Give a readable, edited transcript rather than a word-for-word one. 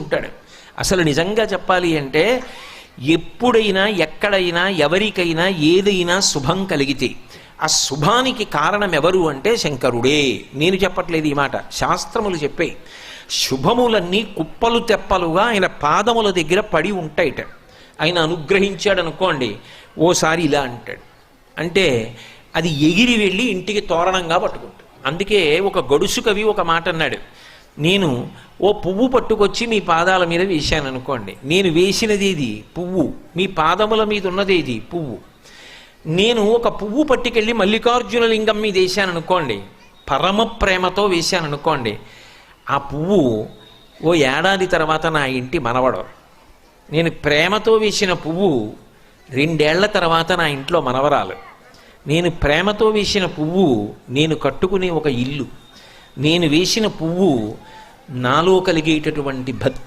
చేసుకుంటాడు. అసలు నిజంగా చెప్పాలి అంటే ఎప్పుడైనా ఎక్కడైనా ఎవరికైనా ఏదైనా శుభం కలిగితే ఆ శుభానికి కారణం ఎవరు అంటే శంకరుడే. నేను చెప్పట్లేదు ఈ మాట, శాస్త్రములు చెప్పే. శుభములన్నీ కుప్పలు తెప్పలుగా ఆయన పాదముల దగ్గర పడి ఉంటాయిట. ఆయన అనుగ్రహించాడు అనుకోండి, ఓసారి ఇలా అంటాడు అంటే అది ఎగిరి వెళ్ళి ఇంటికి తోరణంగా పట్టుకుంటాడు. అందుకే ఒక గడుసు కవి ఒక మాట అన్నాడు, నేను ఓ పువ్వు పట్టుకొచ్చి మీ పాదాల మీద వేశాను అనుకోండి, నేను వేసినది ఇది పువ్వు, మీ పాదముల మీద ఉన్నది ఇది పువ్వు. నేను ఒక పువ్వు పట్టుకెళ్ళి మల్లికార్జున లింగం మీద వేశాను అనుకోండి, పరమ ప్రేమతో వేశాను అనుకోండి, ఆ పువ్వు ఓ ఏడాది తర్వాత నా ఇంటి మనవడు. నేను ప్రేమతో వేసిన పువ్వు 2 ఏళ్ల తర్వాత నా ఇంట్లో మనవరాలు. నేను ప్రేమతో వేసిన పువ్వు నేను కట్టుకునే ఒక ఇల్లు. నేను వేసిన పువ్వు నాలో కలిగేటటువంటి భక్తి